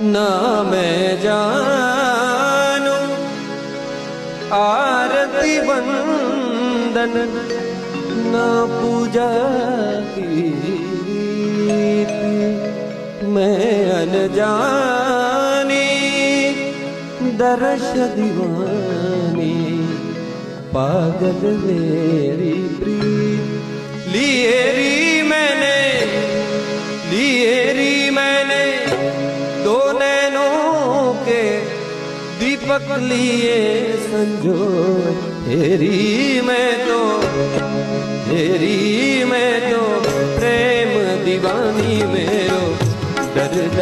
ना मैं जानू आरती वंदन ना पूजा की मैं अनजानी दर्श दीवानी पागल मेरी प्रीत लिए री मैंने दो नैनों के दीपक लिए संजो तेरी मैं तो प्रेम दीवानी मेरो दर्द